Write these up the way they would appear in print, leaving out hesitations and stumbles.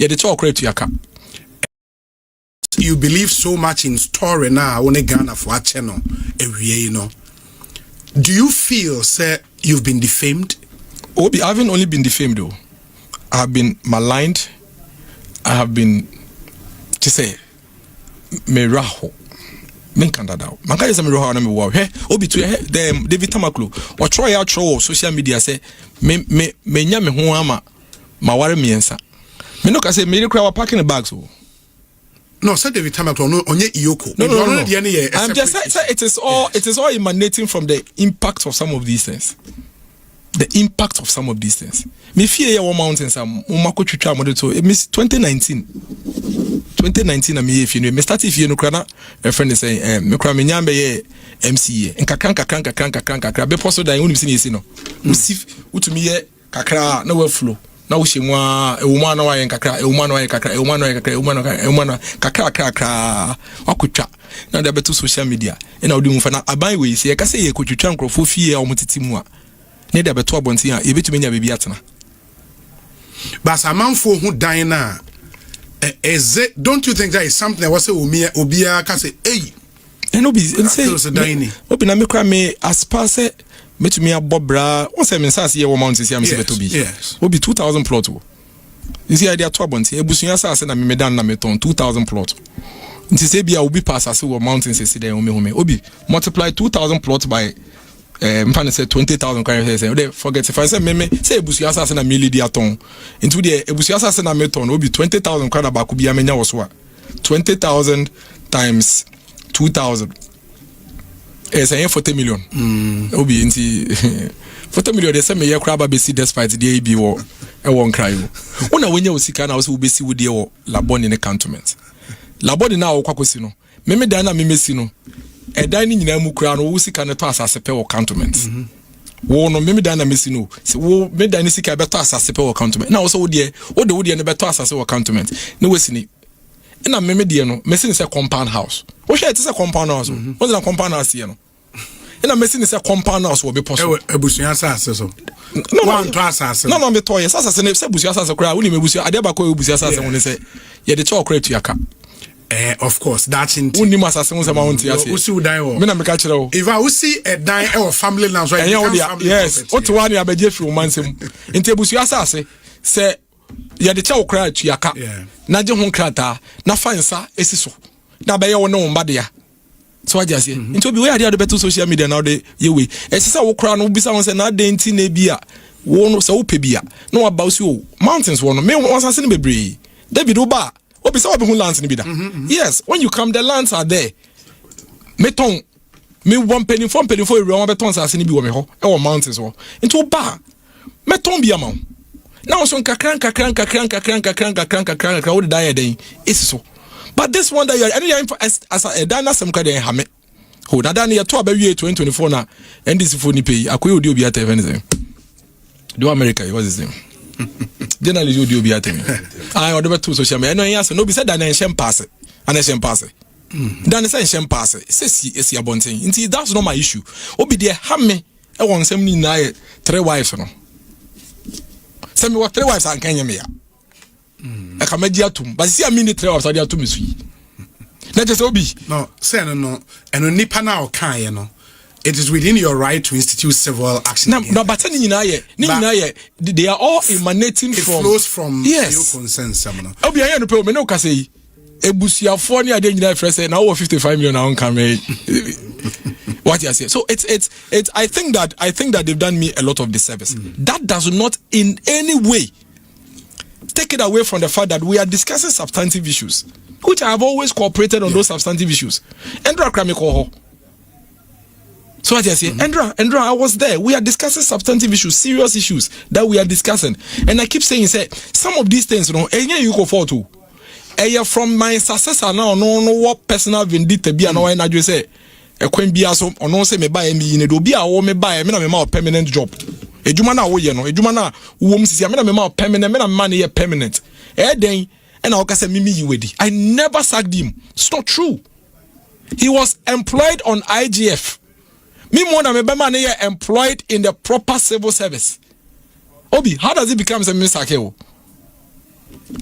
Yeah, the talk rate to your car. You believe so much in story now, only Ghana for a channel every year, you know. Do you feel, sir, you've been defamed? Obi, I haven't only been defamed though. I have been maligned. I have been, to say, meraho. Menkandada. Manka is a meraho na me wow. Hey, Obi to them David Tamaklo. Or try out show social media say me nya me ho ama ma ware miensa. Me no ka say me dey packing the bags oh. No, said David Tamaklo, no, on EOCO. No. I'm just saying it is all emanating from the impact of some of these things. The impact of some of these things. Me fear your mountains am umako twitwa mo to it miss 2019. 2019 am here if you know me start if you know krana a friend is saying me kra me nyambe ye MCA. Nkakran be poso dan unim si no. Usif utumi ye kakra na we flow. Na wo hemwa ewuma na wa yen kakra ewuma na wa yen kakra ewuma na wa yen kakra ewuma na kakra wakotwa na da beto social media na odi mu fa na aban we se ye ka se ye kotwitwa nkrofo fie a omotiti mu a na da beto abonti a ye betumi nya bebi atena but amanfo hu dan na is it, don't you think that is something that was say obia ka say hey and obi say obi na me kwa me aspase metumi abobra won say me sase ye wo mountains ya me se beto bi yes obi 2000 plot wo you see idea to abonti ebusunya sase na me medan na meton 2000 plot nti say bia obi pass ase wo mountains ese den home obi multiply 2000 plot by mfane say 20,000 can say they forget if I say me say ebusunya sase na me lidi aton into the ebusunya sase na meton obi 20,000 kan ba ku bia menya wo so a 20,000 times 2,000 it's a 40 million. Obi inti 40 million they say me ye kraba be see despite the AB wo e won cry wo. Una wenye osika na wo se wo be si wo de wo labon in the cantonment. Labon na wo kwakosi no. Me dan na me si no. E dan ni nyina mu kra no wo sika ne to asase pe wo cantonment. Wo no me dan na me si no. Se wo me dan ni sika be to asase pe wo cantonment. Na wo so wo de ne be to asase wo cantonment. Na wo si ni na me de no me say compound house wo share it say compound house wo na compound house here no na me say compound house wo be possible ebusunya sase so no one to asase no me toy sase ne say ebusunya sase kra wo ni me ebusunya ade ba ko ebusunya sase wo ne say ye de cho kra tu yaka of course that's in wo ni ma sase wo say ma won ti ase wo si wo dan wo me na me ka kire wo if I see a dan or family land so yes o to one ya be je fi wo mansem nti ebusunya sase say ya de chawo kra tu yaka na je ho krata na fansa esiso na be ye wo no mba de ya so wa jase nti obi we ade beto social media na de ye we esisa wo kra no bisa won se na de nti na bia wo no se wo pe bia na wa ba usi o mountains wo no me won sanse ne bebre David oba obi se wa be hu lands ni bi da yes when you come the lands are there meton me one penny from penny for we won beton sanse ni bi wo me ho e wo mountains wo nti oba meton bia ma now so kakran what did I do is so but this one that you are as a dana some kind of hame ho na dana ya to about 2024 na and this for ni pay akoy odi obi ata anything do America what is his name generally odi obi ata I order to social media no yes no be said dana shem pass and shem pass dana shem pass say ya bonten nti that's not my issue obi de hame e won sem ni na 3 wives no send me what 3 wives and Kenya me ya. I can make atum, but see I mean the 3 wives are there to me sweet. Let us obi. No, say no, and on nipa na okan no. It is within your right to institute several actions. No, but they are all emanating from. It flows from yes. Your consent, Samana. Obi aye no pe o me no ka say. Ebusuafo ni ade nyina frɛ say na over 55 million na on come. What you say? So it's I think that they've done me a lot of disservice. That does not in any way take it away from the fact that we are discussing substantive issues, which I have always cooperated on those substantive issues. Endra Kramiko. So what you say? Endra, I was there. We are discussing substantive issues, serious issues that we are discussing. And I keep saying, some of these things, you go for too. From my successor now, no what personal vendetta be and I just say. A queen be so or no say me buy me in a do be a wo me buy me na me ma permanent job. A juma na wo ye no, a juma na wo msi me na me ma permanent, me na money permanent. Den and I say me you wedi. I never sacked him. It's not true. He was employed on IGF. Me more than me be man employed in the proper civil service. Obi, how does it become a minister?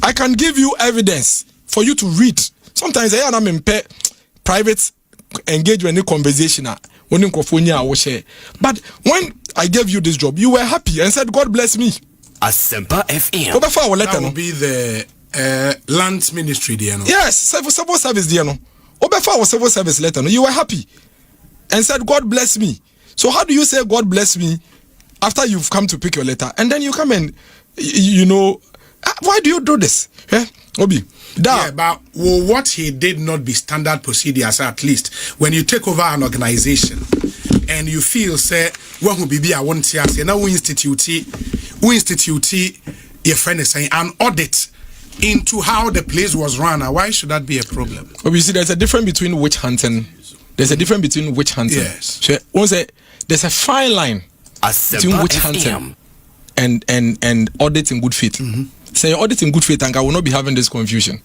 I can give you evidence for you to read. Sometimes I am in private engagement in conversation. But when I gave you this job, you were happy and said, God bless me. Asempa FM. That will be the lands ministry there. No? Yes, civil service there. No? Obefa was civil service letter. No? You were happy and said, God bless me. So how do you say God bless me after you've come to pick your letter? And then you come and, why do you do this? Yeah, Obi. Yeah, but what he did not be standard procedures, at least when you take over an organization and you feel say what will be I want to say now we institute your friend is saying an audit into how the place was run. Why should that be a problem? Well, you see, there's a difference between witch hunting. Yes. So, there's a fine line between witch hunting and audit in good faith. Say audit in good faith, and I will not be having this confusion.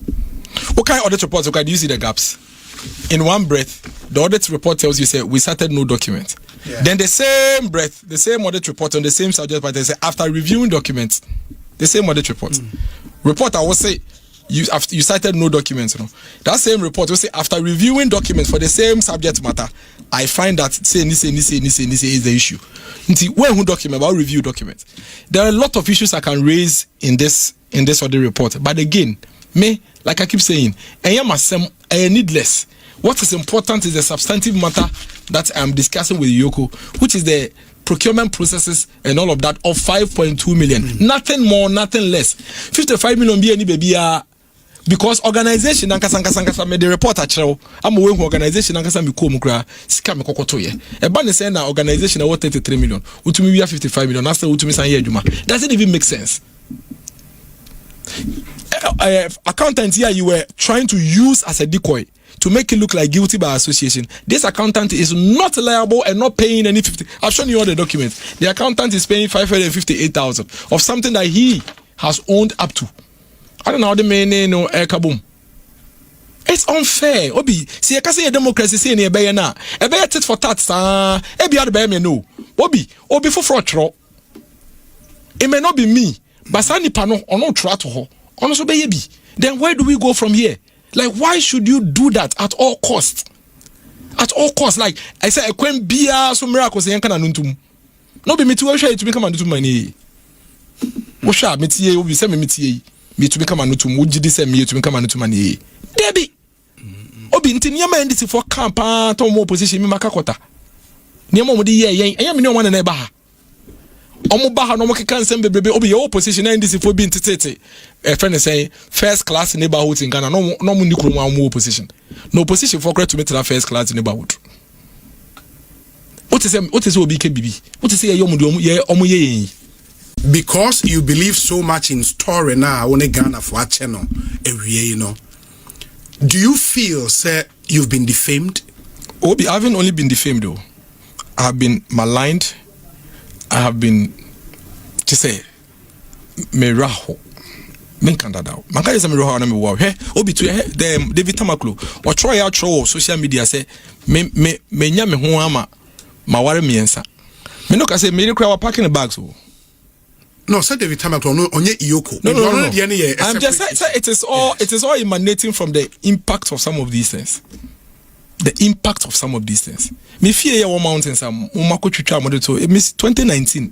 What kind of audit reports? Okay, do you see the gaps? In one breath, the audit report tells you, say, we started no document. Yeah. Then the same breath, the same audit report on the same subject, but they say, after reviewing documents, the same audit report. Report, I will say, you cited no documents. That same report will say, after reviewing documents for the same subject matter, I find that say is the issue. When who document about review documents, there are a lot of issues I can raise in this audit report. But again, like I keep saying, I am needless. What is important is the substantive matter that I'm discussing with EOCO, which is the procurement processes and all of that of 5.2 million. Nothing more, nothing less. 55 million be any baby. Because organization ankasa made the report achrew am we organization ankasa me kom kra sika me kokoto ye e ba ne say na organization na 33 million utumi we 55 million after utumi san ye adwuma. Doesn't even make sense. Accountant here you were trying to use as a decoy to make it look like guilty by association. This accountant is not liable and not paying any 50. I've shown you all the documents. The accountant is paying 558,000 of something that he has owned up to. I don't know how the main no kaboom. It's unfair. Obi, see, I can say a democracy say near Bayana. A bear tit for tat, a be other bear me no. Obi for fraud. It may not be me, but Sani Pano or no try to her. Also baby. Then where do we go from here? Like, why should you do that at all costs? At all costs, like I said, a queen beer some miracles and can anuntum. No be me to share to become to my knee. What shall me tea will be semi me to become a new to Muji this and me to become a new to money. Debbie Obi Ntinyama and this for camp to more position me makakota. Niamo di ye, I am no one and ever. Omobaha no can send baby Obi your position and this for being tete. A friend is saying first class neighborhood in Ghana, no more position. No position for credit to meet that first class neighborhood. What is OBKBB? What is a young because you believe so much in story now on a Ghana for a channel every year, do you feel, sir, you've been defamed? Obi, I haven't only been defamed though. I have been maligned. I have been to say meraho. Menkandada. Manka is a meraho na me wow. Hey, Obi to them David Tamaklo. Or try out show social media say me nya me ho ama maware miensa. Me no ka say me cry packing the bags. No, said David Tamaklo no onye EOCO. No. I'm just saying it is all emanating from the impact of some of these things. The impact of some of these things. Me fear your mountains am umako twitwa modeto. It miss 2019.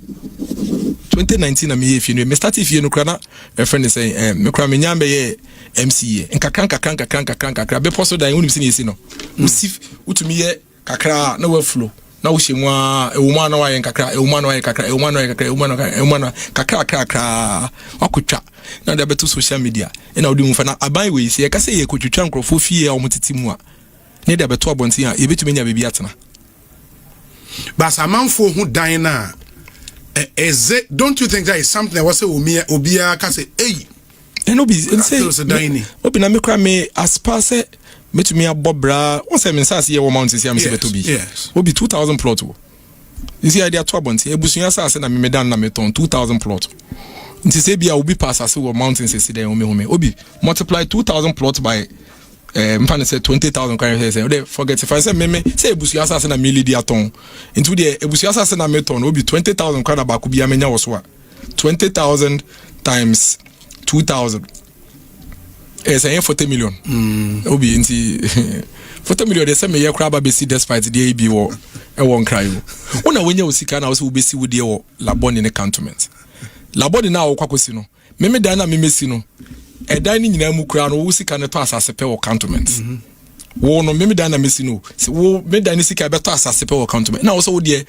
2019 am if you know. Me start if you know krana a friend is saying me kra me nyambe ye MCA. Nkakra be poso dan unu si no. Usif utumi ye kakra na we flow. Na wo hemwa ewuma na waye kakra ewuma na waye kakra kakra wakutwa na da beto social media na odi mu fa na aban we se ka se ye kotwitwa nkrofo fie a omotiti mu a ne da beto abonti a ye betumi nya bebi atena but amanfo hu dan na don't you think that is something that was say obia ka say hey no be say obi na me kwa me aspase metumi abobra won say me sase ye wo mountains ya me se beto bi obi 2000 plot wo you see idea to abonti ebusunya sase na me dan na meton 2000 plot nti se bia obi pass ase wo mountains se den home obi multiply 2000 plot by mfane say 20,000 can say they forget if I say me say ebusunya sase na me lidi aton into the ebusunya sase na meton obi 20,000 kan ba ku bia menya wo so a 20,000 times 2,000 It's a 40 million. Obi inti 40 million. They say me ye crab besi despite the AB or a one cry. Una when you usika na also besi with the labon in the cantonment. Labon na okwakwosi no. Meme dana meme si no. E dan ni nyina mu kra no usika ne to asase pe wo cantonment. Wo no meme dana mesi no. Wo me dan ni sika be to asase pe wo cantonment. Na also wo de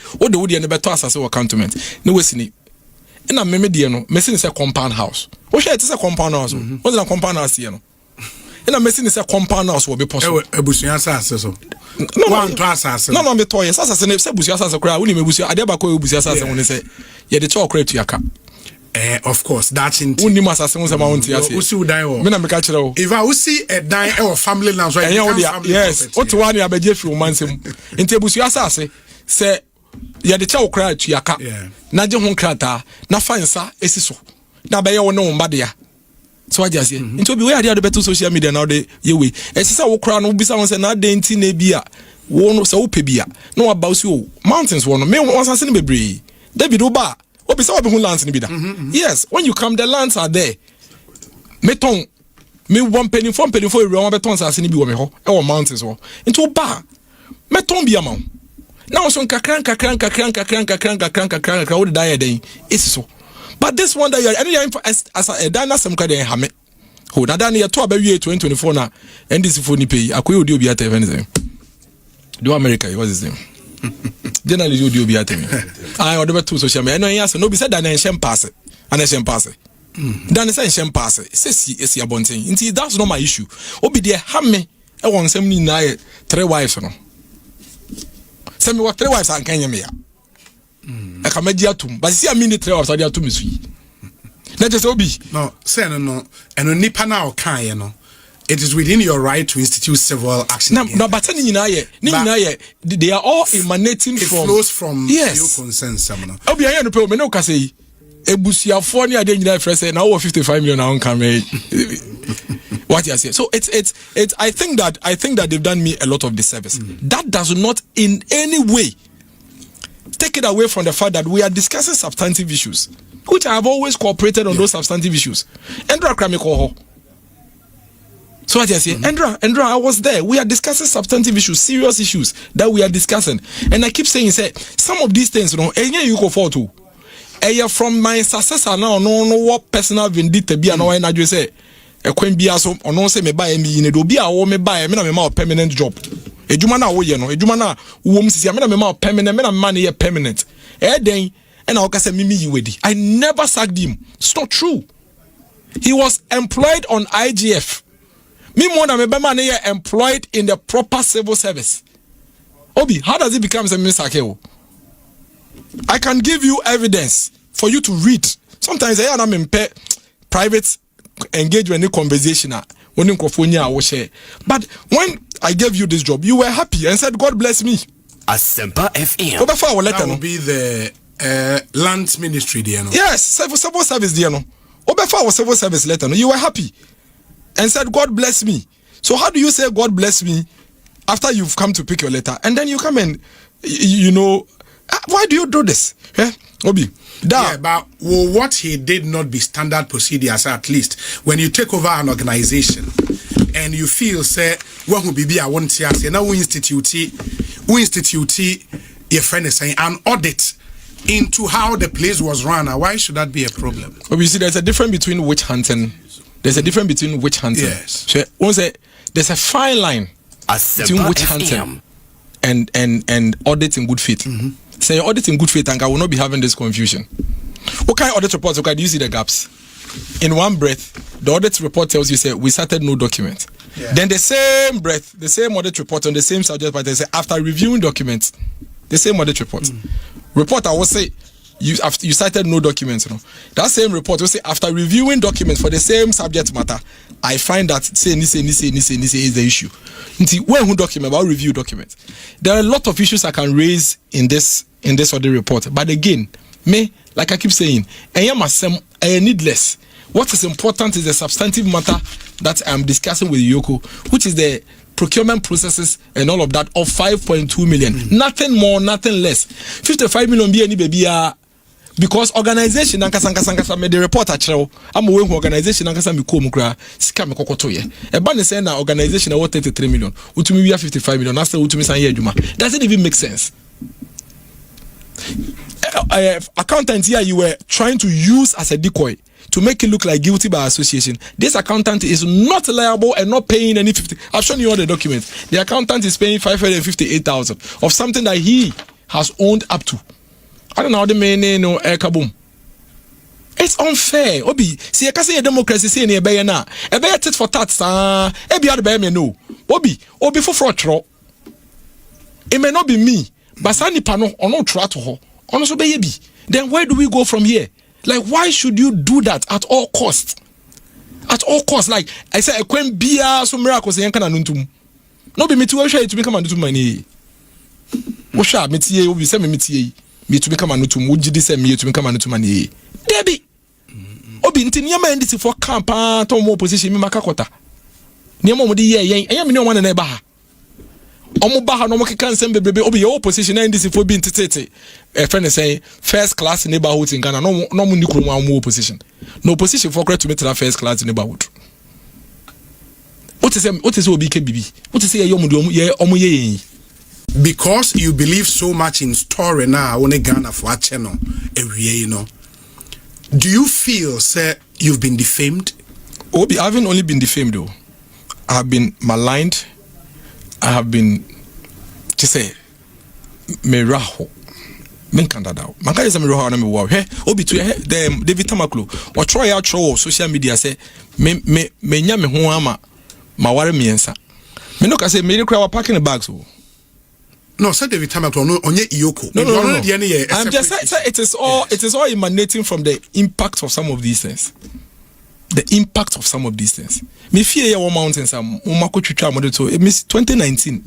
ne be to asase wo cantonment. Ne wesi ni. Na meme de no mesi ni say compound house. Wo hwe it is a compound house. What's a compound house here no? Na mesi ni say compound house wo be possible. Ebusuan asase so. No, no, me toy. Asase ne say busuan asase kra. Woni me busuan ade ba ko busuan asase woni say ye de cho kra tu yaka. Of course, that's in. Woni masase won say ma won ti ase. Usi udai wo. Me na me ka kire wo. If I usi a dine or family land so yes. What one ya beje fi o mansem. Nti busuan asase say ye de cho kra tu yaka. Na je ho krata na fansa esiso. Na be ye wo ne wo mbade ya. So I just say into be where they better social media now they ye we esisa wo kra no bisa won say na denti na bia wo no say wo pe bia no about you mountains wo no me won say ne bebre David oba obi say wo be hu lands ni bi da yes when you come the lands are there me ton me one penny for we won beton say ni bi wo me ho e wo mountains wo into oba me ton bia ma now so kakran wo da ya den esiso. But this one that you are as a dana some kind of hame. Who na dana to about 2024 na and this phone pay. Akoy odi obi ata even do America what's his name? Generally odi obi ata me. I order to social media. No yes no be said that nation pass. And nation pass. Dan say nation pass. Say abonten. Nti that's not my issue. Obi there hame e won sem ni na 3 wives no. Say me what 3 wives an kan me ya. I can make atum, but see a minute of Sadia to Miss. Let us be. No, say no, and on Nipana or Kaya, no. It is within your right to institute several actions. No, but they are all emanating from. It flows from your consent, Samana. I'll be a no no can say. Ebusia for near the first and now 55 million on camera. What you say? So it's I think that they've done me a lot of disservice. That does not in any way take it away from the fact that we are discussing substantive issues, which I have always cooperated on those substantive issues. Endra Kramikoho. So what I say, Endra, I was there. We are discussing substantive issues, serious issues that we are discussing. And I keep saying, some of these things, you go for too. From my successor now, no what personal vendetta be and I just say, a queen be also, or no say me buy me in a do be a woman buy a permanent job. A Jumana, a Jumana, whom see a man permanent, men money a permanent. Then, and I'll say, Mimi, you ready. I never sacked him. It's not true. He was employed on IGF. Me more than a man employed in the proper civil service. Obi, how does it become a minister? I can give you evidence for you to read. Sometimes I am in private engagement conversation. But when I gave you this job, you were happy and said, God bless me. Asempa FM. That will be the land ministry, there. Yes, civil service, there. Obefa was civil service letter. You were happy and said, God bless me. So how do you say God bless me after you've come to pick your letter? And then you come and, why do you do this? Obi. Yeah, but what he did not be standard procedures, at least when you take over an organization and you feel say what will be I want to say now we institute your friend is saying an audit into how the place was run. Why should that be a problem? Well, you see, there's a difference between witch hunting. Yes. So once there's a fine line between witch hunting and audit in good faith. Say audit in good faith and I will not be having this confusion. What kind of audit reports? Okay, do you see the gaps? In one breath, the audit report tells you, say, we started no document. Yeah. Then the same breath, the same audit report on the same subject, but they say, after reviewing documents, the same audit report. Report, I will say, you cited no documents. That same report will say, after reviewing documents for the same subject matter, I find that say is the issue. When who document about review documents? There are a lot of issues I can raise in this audit report. But again, like I keep saying, I am needless. What is important is the substantive matter that I'm discussing with EOCO, which is the procurement processes and all of that of 5.2 million. Nothing more, nothing less. 55 million be any baby because organization ankasa me the report achrew am we organization ankasa me kom kra sika me kokoto ye e ba ne say na organization worth 33 million utumi we 55 million na say utumi san ye adwuma doesn't even make sense. Accountant here you were trying to use as a decoy to make it look like guilty by association. This accountant is not liable and not paying any 50. I've shown you all the documents. The accountant is paying 558,000 of something that he has owned up to. I don't know how the main no kaboom. It's unfair. Obi, see, I can say a democracy say near bay na. A bay tit for tat, ebi other bay me no. Obi for fraud. It may not be me, but Sani Pano or no try to ho. Also baby. Then where do we go from here? Like, why should you do that at all costs? At all costs, like I said, a queen beer some miracles and can anuntum. No be me to share to become anuntum money. Washa metie will be send me to become anuntum. Would you send me to become anuntum money? Debbie. Obi nti nyama ndisi for camp to mo position me makakota. Nyama mo di ye yen me no one na eba ha. Omo ba ha no mo keka nsem bebrebe obi ye opposition ndisi for bi ntitete. A friend is saying first class neighborhood in Ghana no mo ni kuro mo opposition. No opposition for credit to meet that first class neighborhood. What is obi ke bibi? What is ye omo ye because you believe so much in story now on Ghana for a channel every year, you know. Do you feel, sir, you've been defamed? Obi, I haven't only been defamed though. I have been maligned. I have been, to say, meraho. Menkandada. Manka is a meraho na me wow. Hey, Obi to them David Tamaklo. Or try out show social media say me nya me ho ama maware miensa. Me no ka say me cry packing the bags so. No, said David Tamaklo no onye EOCO. No. I'm just saying it is all emanating from the impact of some of these things. The impact of some of these things. Me fear your mountains am umako twitwa mo to it means 2019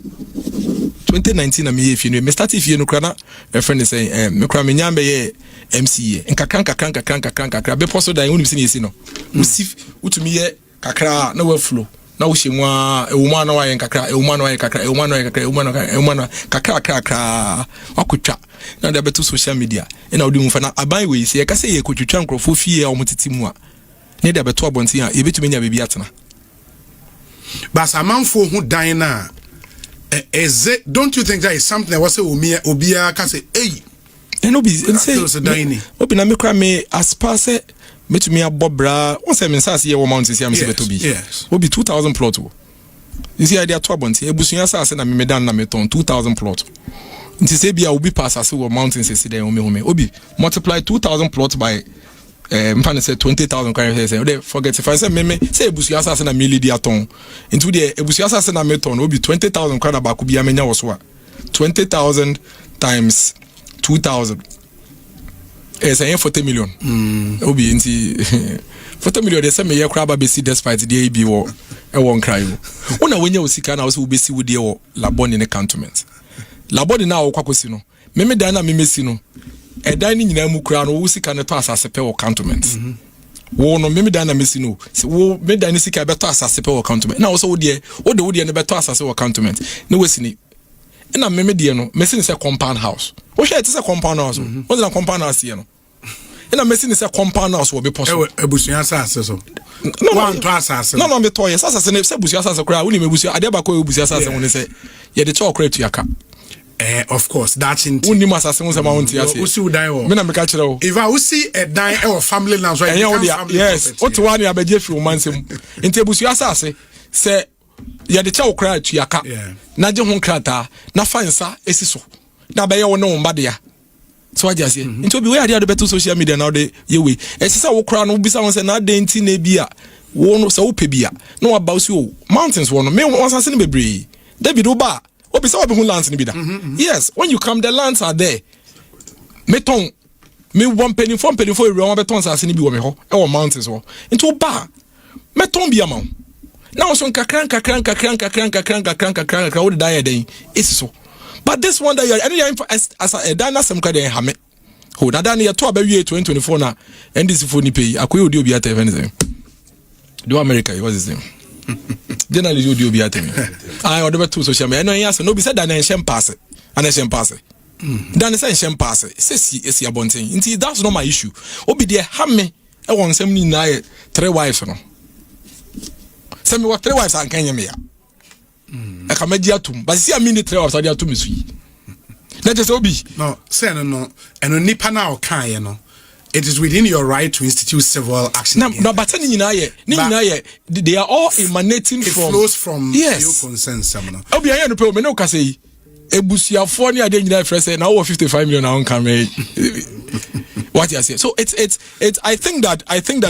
am if you know me start if you know krana my friend is saying me kra me nyambe ye MCA nkakran be poso dan unim sini no usif utumi ye kakra na we flow na wo hyenwa ewuma na wa ye kakra ewuma na wa ye kakra ewuma na wa ye kakra ewuma na kakra wakotwa na da beto social media na odi mu fa na aban we se ye ka se ye kotwitwa nkrofo fie a omotiti mu a ne da beto abonti a ye betumi nya bebi atena. But amanfo hu dan na is it, don't you think that is something that was obia can say hey and obi say obi na me kra me aspase metumi abobra won say me sase ye wo mountain say am say beto bi obi 2000 plot wo you see idea to abonti ebusunya sase na me dan na me ton 2000 plot nti say bia obi pass ase wo mountain say den home obi multiply 2000 plot by mfane say 20,000 kwan say they forget if I say me say ebusuya asase na me lidi aton into the ebusuya asase na me ton obi 20,000 kwan ba ku bia menya wo so a 20,000 times 2,000 is 40 million obi nti 40 million they say me ye kra ba be see despite the AB wo e won cry wo una wenya osika na wo se be see wo de wo laboni ne cantonment laboni na wo kwakosi no me dan na me si no edan ni nyina mu kura no wo sika ne to asase pe wo cantonment wo no me dan na mesi no wo me dan ni sika be to asase pe wo cantonment na wo so wo de ne be to asase wo cantonment ne wo sini na me de no mesi ni say compound house wo hwe it say compound house wo na compound house ye no na mesi ni say compound house wo be poso ebusuya asase so one to asase no me to ye asase ne say busuya asase kura wo ni me busuya ade ba ko busuya asase wo ne say ye de cho kura tu yaka. Of course, that's in. Uni masase mo sama wonti ase. Usi udai wo. Me na me ka kire wo. If I usi a die or family lands right. Yes. What one ya beje fi o mansem. Nti ebusu asase se ye de cha okra atuaka. Na je ho krata na fansa esiso. Na be ye wo ne wo mbade ya. So aja se. Nti obi we ade ade beto social media na ode ye we. Esisa wo kra no bisa won se na de nti na bia wo no se wo pe bia. Na wa ba usi o mountains wo no. Me won asase ne bebre. David Oba Obi say obi lands ni bida. Yes, when you come the lands are there. Meton me one penny for we one beton asase ni bi wo me ho e wo mountains wo. Into ba meton bia ma. Now so kakran wo de dan den esiso. But this one that you are as a dan asem ka den ha me. Ho na dan ye to abawie 2024 na NDC for ni pay akoye odi obi ata even say. Do America was his name. Generally you do be at me. I order to social media. No, yes, no be said that I shame pass it. And I shame pass it. Dan say shem pass say si abonten nti that's not my issue obi de ha me e won sem ni na 3 wives no say me what 3 wives an kan me ya e ka magi atum but see me ni 3 wives ade atum su yi na just obi no say no eno nipa na o kan ye no it is within your right to institute civil action. No, but they are all emanating it from. It flows from your consensus. Obi aye no pe o me no ka say ebusuafo ni ade nyina frɛ say na over 55 million na on come. What you say? So it's I think that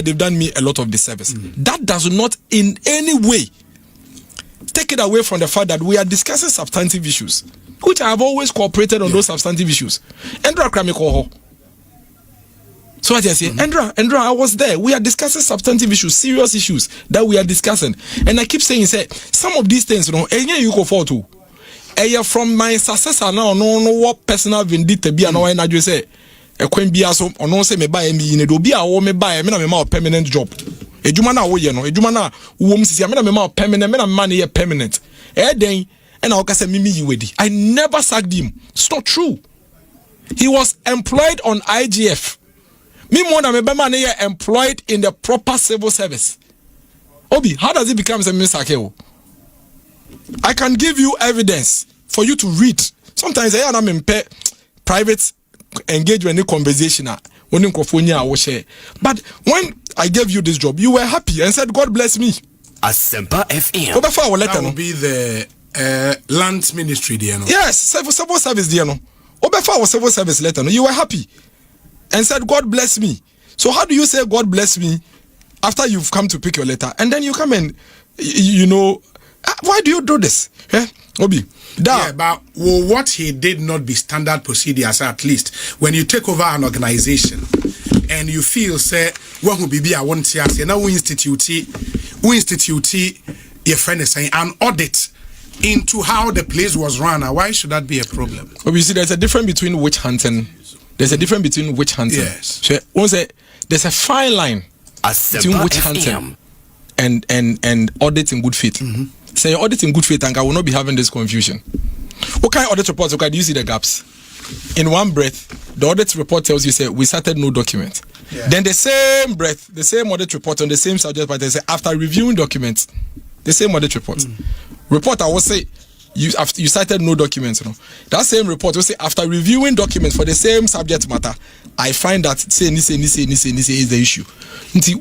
they've done me a lot of disservice. That does not in any way take it away from the fact that we are discussing substantive issues, which I have always cooperated on those substantive issues. Endra Kramiko. So what you say, Andra, I was there. We are discussing substantive issues, serious issues that we are discussing. And I keep saying, say, some of these things, you go for too. From my successor now, no what personal vendetta be and I just say, a queen be also, or no say me buy me in a do be a woman buy a permanent job. A Jumana, a Jumana, woman says, I'm a permanent, money a permanent. Then, and I'll say, Mimi, you ready. I never sacked him. It's not true. He was employed on IGF. Me more than me employed in the proper civil service. Obi, how does it become a minister? I can give you evidence for you to read. Sometimes I am in private engagement in conversation. But when I gave you this job, you were happy and said, God bless me. Asempa FM. That will be the land ministry, dear. Yes, civil service, dear. Obefa was civil service letter. You were happy and said, God bless me. So how do you say God bless me after you've come to pick your letter? And then you come and, why do you do this? Obi. Yeah, but what he did not be standard procedures, at least when you take over an organization and you feel, say, what will be I want to say, now we institute your friend is saying an audit into how the place was run. Why should that be a problem? Obi, you see, there's a difference between witch hunting. There's a difference between witch hunting. Yes. So, there's a fine line between witch hunting and audit in good faith. Say audit in good faith, and I will not be having this confusion. What kind of audit reports? Okay, do you see the gaps? In one breath, the audit report tells you, say, we started no document. Yeah. Then the same breath, the same audit report on the same subject, but they say, after reviewing documents, the same audit report. Report, I will say, you cited no documents. That same report will say, after reviewing documents for the same subject matter, I find that say is the issue.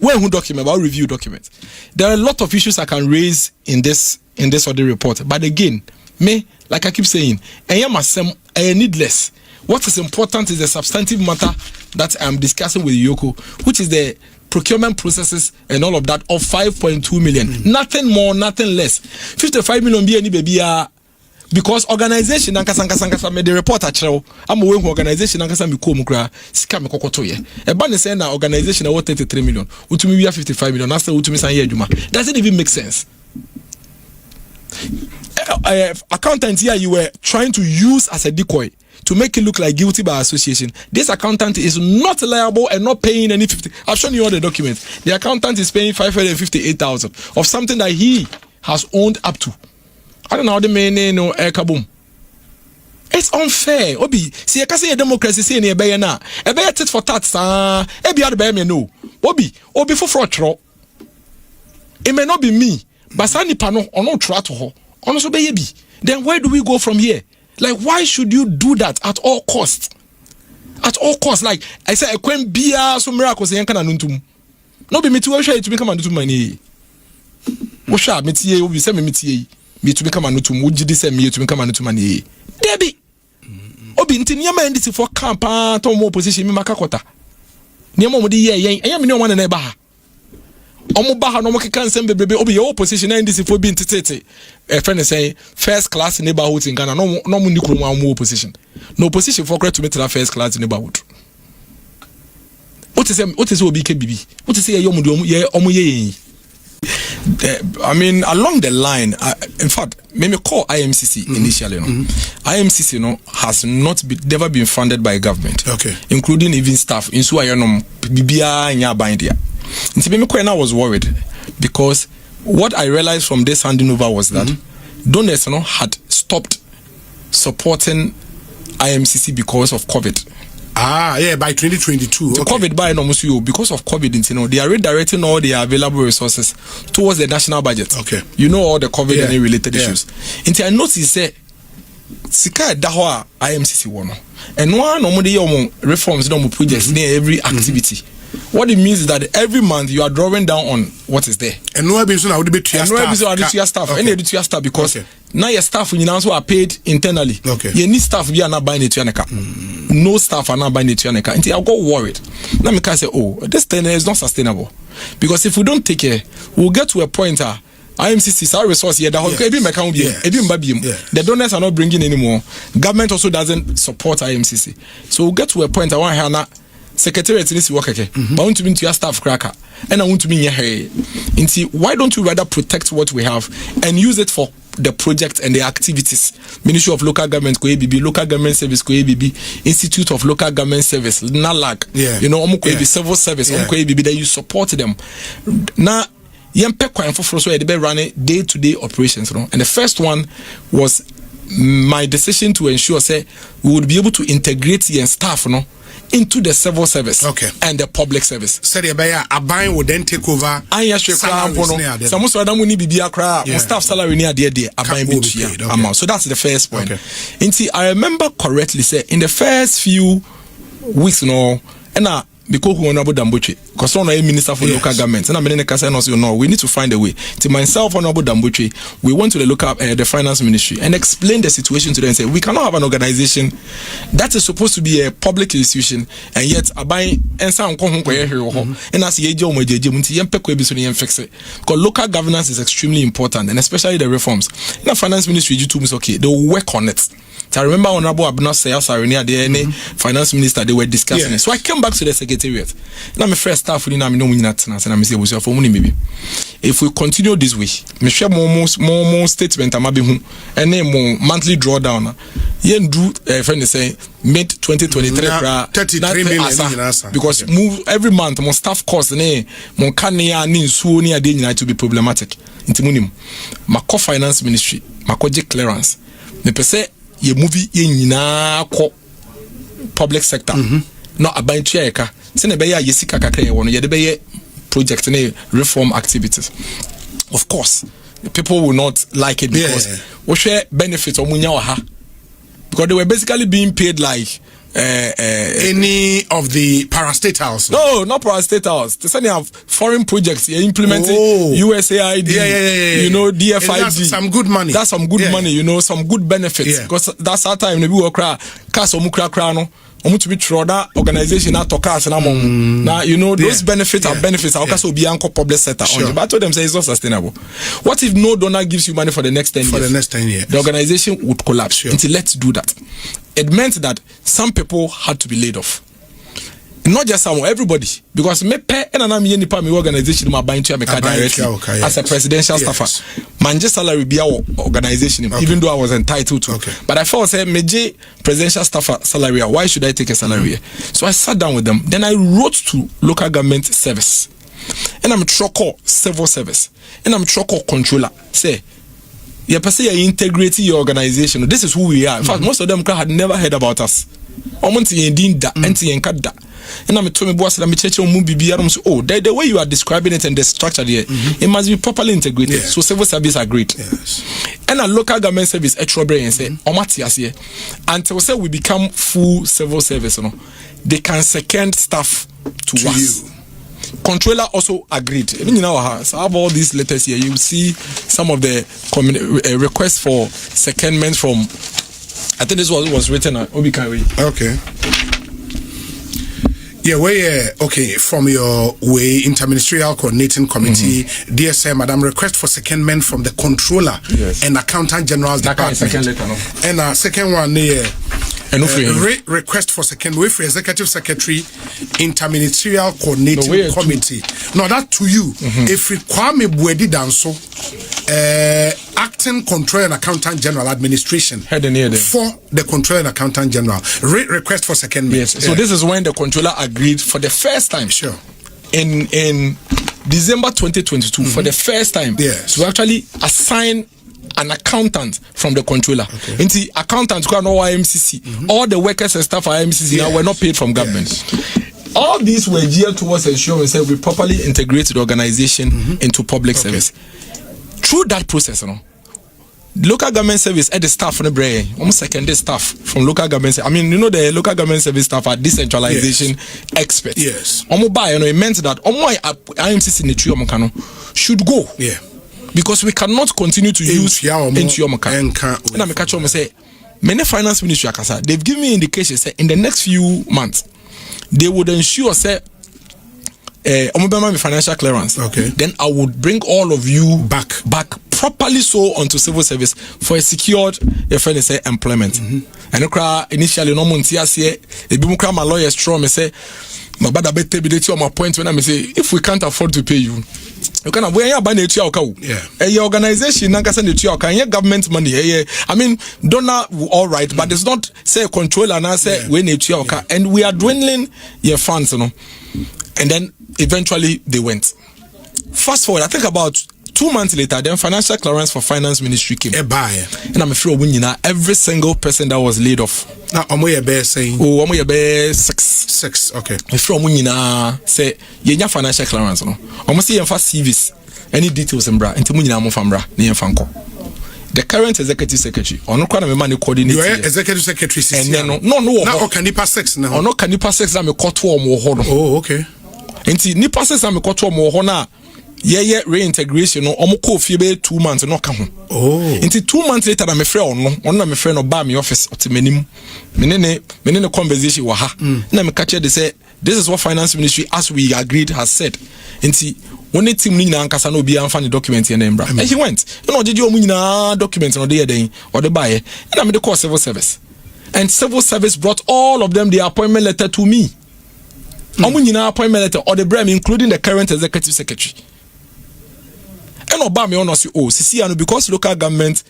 When who document about review documents, there are a lot of issues I can raise in this audit report. But again, me, like I keep saying, I am needless. What is important is the substantive matter that I'm discussing with EOCO, which is the procurement processes and all of that of 5.2 million. Nothing more, nothing less. 55 million be any baby. Because organization ankasa me the report achrew am we organization ankasa me ko mu kra sika me kokoto ye e ba ne say na organization worth 33 million utumi we 55 million na say utumi san ye adwuma doesn't even make sense. Accountant here you were trying to use as a decoy to make it look like guilty by association. This accountant is not liable and not paying any 50. I've shown you all the documents. The accountant is paying 558,000 of something that he has owned up to. I don't know how the main no kaboom. It's unfair. Obi, see, I can say a democracy say near Bayana. A bear tit for tats, a be out of no. Obi for fraud. It may not be me, but Sani Pano or no trato or no baby. Then where do we go from here? Like, why should you do that at all costs? At all costs, like I said, a queen beer, some miracles, and can anuntum. No be me to share to become a new money. What shall me tea? We send me tea. Me to become a new to would you send me to become a new money? Debbie Obi nti niam ndisi for camp to mo position me makakota. Niam mo de ye I am no one na ba ha. Omo ba ha no mo keka nsem bebrebe obi your position ndisi for bi ntitete. E friend say first class neighborhood in Ghana no mo ni kuro mo position. No position for to meet first class neighborhood. What is obi ke bibi? What is ye omo ye I mean, along the line, in fact, maybe call IMCC initially. IMCC has never been funded by government, including even staff. In Suayanom, Bibia and Yabandia. And I was worried because what I realized from this handing over was that donors had stopped supporting IMCC because of COVID. By 2022. Okay. COVID by almost you because of COVID. You know, they are redirecting all their available resources towards the national budget. Okay. You know all the COVID and related issues. Until I notice say, Sika Dahwa IMCC one, and one of the reforms no projects near every activity. What it means is that every month you are drawing down on what is there. And no episode I would be to your staff. Any to your staff because now your staff you also are paid internally. Okay. You need staff we are not buying it to your no staff are not buying it to your until I got worried. Now me can say, oh, this thing is not sustainable. Because if we don't take care, we'll get to a point IMCC is our resource here. The donors are not bringing anymore. Government also doesn't support IMCC. So we'll get to a point I want Hannah Secretariat in this work, but I want to be to your staff cracker, and I want to be here. Why don't you rather protect what we have and use it for the project and the activities? Ministry of Local Government, Local Government Service, Institute of Local Government Service, NALAG, civil service, that you support them. Now, they run day-to-day operations, and the first one was my decision to ensure we would be able to integrate the staff, into the civil service and the public service. So the Aboagye would then take over. Staff salary near there. So that's the first point. I remember correctly, in the first few weeks, because who honorable Dambuche, because I'm a minister for local government, and I'm in the we need to find a way. To myself, honorable Dambuche, we went to the local the finance ministry and explain the situation to them and say we cannot have an organization that is supposed to be a public institution and yet Aboagye and some and as fix it. Because local governance is extremely important, and especially the reforms. In the finance ministry, they will work on it. I remember Honorable Abna Sayasarenia, the finance minister, they were discussing it. So I came back to the secretariat. Now my first staff and I'm if we continue this way, me share more statement and then more monthly drawdown. Yen do friend say mid 2023 33 million because move every month more staff costs more kania ni so ni ade nyina to be problematic. Intimunim my finance ministry, my clearance. Me pese ye movie ye nyina ko public sector no Aboagye eka se na be ya yesika kakra ye wono ye de be project ne reform activities. Of course people will not like it because we share benefits omunya wa ha because they were basically being paid like any of the parastatals. No, not parastatals. They say they have foreign projects. You're implementing USAID, DFID. That's some good money. That's some good money, some good benefits. Because that's our time. Maybe we'll cry. Cast no. To be that organization now those benefits are benefits. I'll also be anchor public sector. But I told them say it's not sustainable. What if no donor gives you money for the next 10 years? For the next 10 years, the organization would collapse. Until let's do that. It meant that some people had to be laid off. Not just someone, everybody. Because me pay and I'm any part of my organization my buying to directly as a presidential staffer. Manje salary be our organization, even though I was entitled to. But I felt say meje presidential staffer salary. Why should I take a salary? So I sat down with them. Then I wrote to local government service. And I'm troko civil service. And I'm troko controller. Say you integrate your organization. This is who we are. In fact, most of them had never heard about us. And I'm told me boss let me check your movie the way you are describing it and the structure there, it must be properly integrated. So civil service are great. And a local government service extra brain say until say we become full civil service, they can second staff to us. You. Controller also agreed. Even in our house, I have all these letters here. You will see some of the requests for secondment from. I think this was written at Obikawe. Okay. Yeah, from your way, Interministerial Coordinating Committee, DSM, Madam, request for secondment from the Controller and Accountant General's Department. And second one, request for second way for Executive Secretary, Interministerial Coordinating Committee. No, that to you. If we Kwame Buedi Danso, Acting Controller and Accountant General Administration for the Controller and Accountant General. Request for secondment. Yes. So this is when the Controller agreed for the first time. Sure. In December 2022, for the first time, to actually assign an accountant from the controller. And the accountant who are no IMCC, all the workers and staff at IMCC now were not paid from government. All these were geared towards ensuring that we properly integrate the organization into public service. Through that process, local government service at the staff from the brain, almost secondary staff from local government. I mean, the local government service staff are decentralization experts. Yes. It meant that IMCC in the should go. Yeah. Because we cannot continue to use into your maka. And I'm catch on say many finance ministry akasa, they've given me indications say in the next few months they would ensure say financial clearance. Okay. Then I would bring all of you back properly so onto civil service for a secured employment. And initially no montia say my lawyer strong me say my bad better be on my point when I say if we can't afford to pay you can have where a organization and government money. I mean, donor all right, but it's not say control and I say we need to and we are dwindling your funds, And then eventually they went. Fast forward, I think about 2 months later, then financial clearance for finance ministry came. And I'm afraid every single person that was laid off. Now, I'm saying, six. Okay. Say, you financial clearance. Almost see CVs, any details in bra, and the current executive secretary, or no kind of money coordinator. You are executive secretary, and then no, can you pass 6 now? Or no, can you pass 6? I'm a quarter or more. Oh, okay. And ni passes I'm a quarter or more. Yeah, reintegration. No, almost 2 months. No, come. Oh. Into 2 months later, I'm a friend. I'm a friend of Bami office. Or to many conversation. Waha. Now me catch they say this is what finance ministry, as we agreed, has said. Into when the team nina ankasa no be anfa the document in Embra. And he went. Did you munina documents no dey then or the buyer? And I made the call civil service. And civil service brought all of them their appointment letter to me. Munina appointment letter or the brand, including the current executive secretary. And Obama honestly, because local government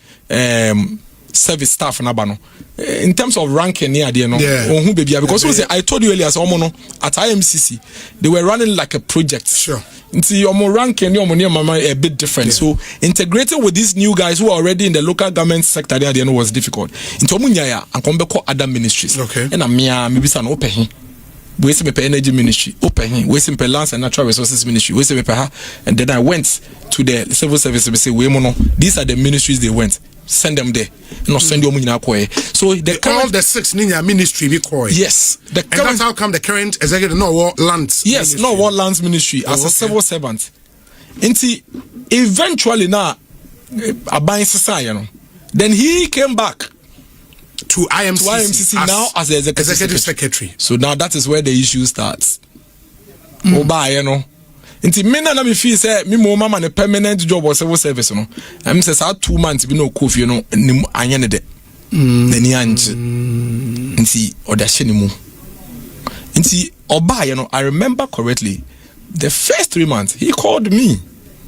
service staff in terms of ranking because I told you earlier, at IMCC they were running like a project. Sure. Your ranking a bit different. So integrating with these new guys who are already in the local government sector was difficult. Into Munyaya and come back other ministries. Okay. And maybe some open. We see energy ministry open. We see lands and natural resources ministry. We see and then I went to the civil service. We say these are the ministries they went. Send them there. Not send them in Akwe. So all the 6 Ninya ministry be koi. Yes. And that's how come the current executive lands. Yes, ministry. not lands ministry as a civil servant. Eventually now a buying society. Then he came back to IMCC now as the executive secretary. So now that is where the issue starts. Inti mena na me feel say me mo mama ne permanent job or civil service no. I'm say 2 months bi no kofi no nim anye ne de. Nani anje. Inti odahye ne mu. Inti oba I remember correctly the first 3 months he called me.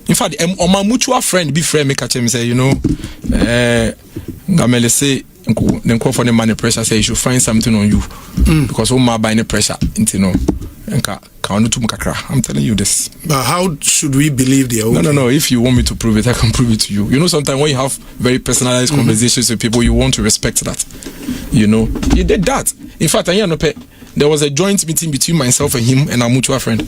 In fact, my mutual friend be friend me catch him say Gamele say then call for the money pressure say you should find something on you because my buying pressure I'm telling you this. But how should we believe the okay? No. If you want me to prove it, I can prove it to you. Sometimes when you have very personalized conversations with people, you want to respect that. He did that. In fact, there was a joint meeting between myself and him and our mutual friend.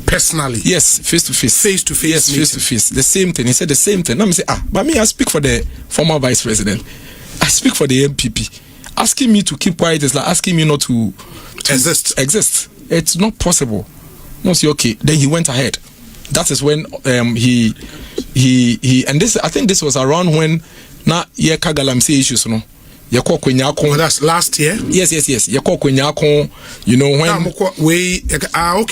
Personally? Yes, face to face. Face to face. Yes, face to face. The same thing. He said the same thing. Now I say, but me, I speak for the former vice president. I speak for the MPP. Asking me to keep quiet is like asking me not to exist. It's not possible. No, say okay. Then he went ahead. That is when he and this I think this was around when na ye kagalamse issues no. Ye call Kwenyako. That's last year? Yes. Ye call Kwenyako, when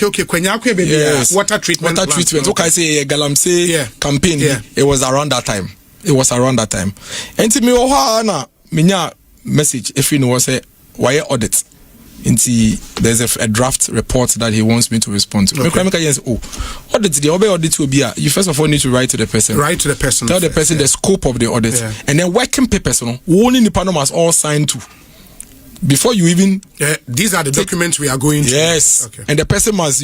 okay. Kwenyako baby. Yes. Water treatment. Okay, I say Galamse campaign. Yeah. It was around that time. And to me na minya message if you know say why audit. There's a draft report that he wants me to respond to. Okay. Audit will be you first of all need to write to the person. Tell the person the scope of the audit. Yeah. And then working papers, only the panel must all sign to. Before you even these are the documents we are going to. Yes. Okay. And the person must,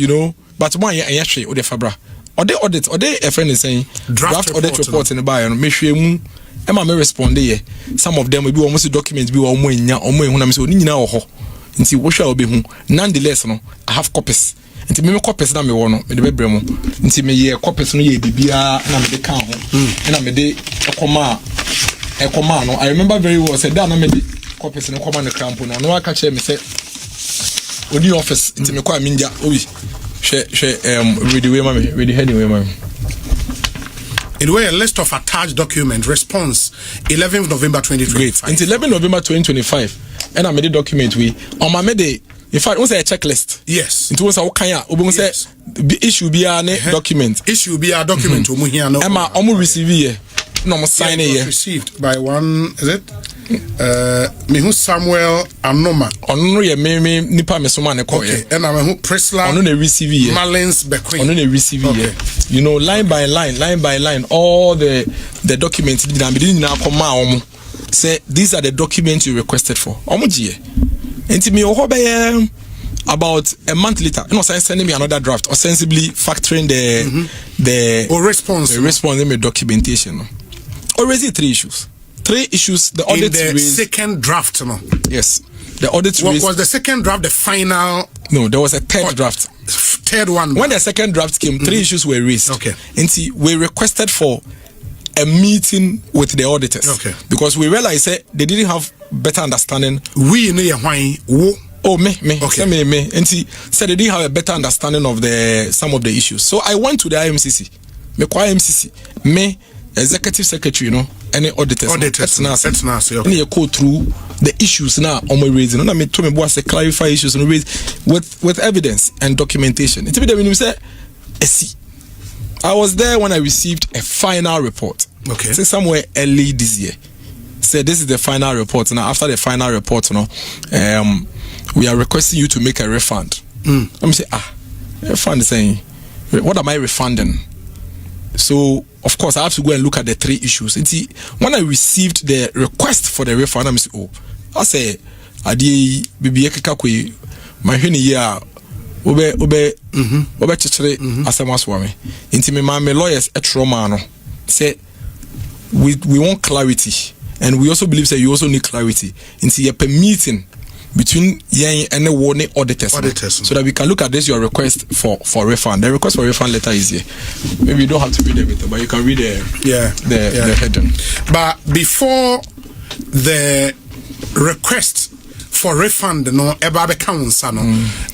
but one or the Fabra. Or they audit, or they a friend is saying draft audit report in the buyer, Emma me respond here. Some of them will be almost documents be omo nya omo ehuna me say oni nyina wo ho. Nti wo hwa obi hu. Nonetheless no, I have copies. Nti me copies na me wo no, me de bebre mu. Nti me ye copies no ye bibia na me de kan ho. Na me de ekoma no. I remember very well say that na me de copies no koma no cramp no. No aka che me say odi office nti me kwa minja owi. Read the way mama, read the heading way mama. It was a list of attached documents. Response 11th November 2025. Great. Until 11th November 2025, and I made a document we on my made. In fact, it was a checklist. Yes. It was a kanya. We say the issue be a document. Issue be a document. Emma, almost receive here. No, I'm signing here. Received by one. Is it? Mehu Samuel Anoma. Onu ye me nipa me so man e call here. And I mehu Prisla. Onu na receive here. Malins Bequin. Onu na receive here. You know, line by line, all the documents that me na come omo. Say these are the documents you requested for. Omo ji. Enti me ho be about a month later, you know, sending me another draft, ostensibly factoring the response in my documentation. Already 3 issues. 3 issues. The audit in the second draft, no? Yes. The audit was the second draft the final? No, there was a third draft. Third one. When the second draft came, 3 issues were raised. Okay. And see, we requested for a meeting with the auditors. Okay. Because we realized that they didn't have better understanding. We know why. Oh, me. Okay. Me. And see, said they didn't have a better understanding of some of the issues. So I went to the IMCC. Me kwa IMCC. Me, executive secretary, you know, any auditors. That's nice. Okay. And you go through the issues now on my raising. And I me to me boss clarify issues and raise with evidence and documentation. It's a bit when you say, I was there when I received a final report. Okay. Say somewhere early this year. Say this is the final report. Now after the final report, you know, we are requesting you to make a refund. Let me say, refund saying, what am I refunding? So of course I have to go and look at the 3 issues. And see, when I received the request for the refund, I say, I say, adi bibi ekeka kwe mahwene ya obe chechere asamaswame. Inti me my lawyers etroma no say we want clarity, and we also believe that you also need clarity. Inti ye meeting between yen and the warning auditors so that we can look at this your request for refund. The request for refund letter is here. Maybe you don't have to read everything, but you can read the heading. But before the request for refund, no, about council, no,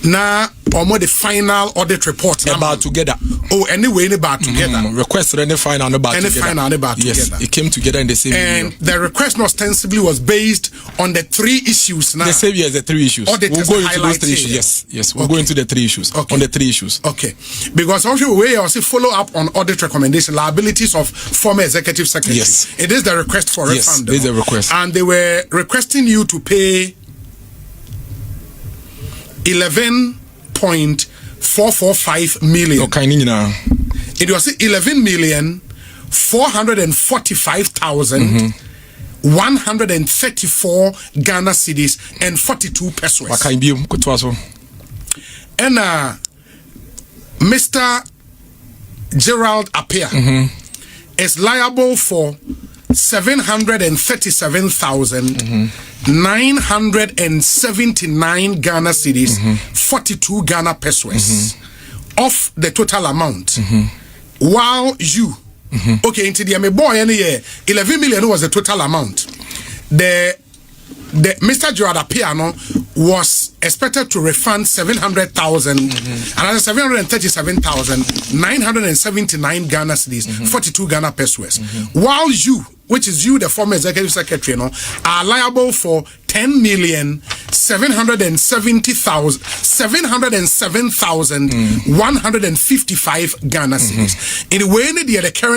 now almost the final audit report about together. Oh, anyway, about together. Request any final about any together. Final about yes, together. It came together in the same. And the request ostensibly was based on the 3 issues. Now the same year, the 3 issues. We'll go into those 3 issues. Yes. We'll go into the 3 issues. Okay. On the 3 issues. Okay. Because also we also follow up on audit recommendation liabilities of former executive secretary. Yes. It is the request for refund. Yes, it is a request. And they were requesting you to pay 11.445 million. Okay, it was 11,445,134 Ghana cedis and 42 pesos. And Mr. Gerald Appiah is liable for 737,979 Ghana cedis, 42 Ghana pesos of the total amount. While you, okay, into the boy any year, 11 million was the total amount. The Mr. Gerald Appiah was expected to refund 700,000, another 737,979 Ghana cedis, 42 Ghana pesos. While you, which is you, the former executive secretary, are liable for 10,707,155 Ghana cedis. In the way the current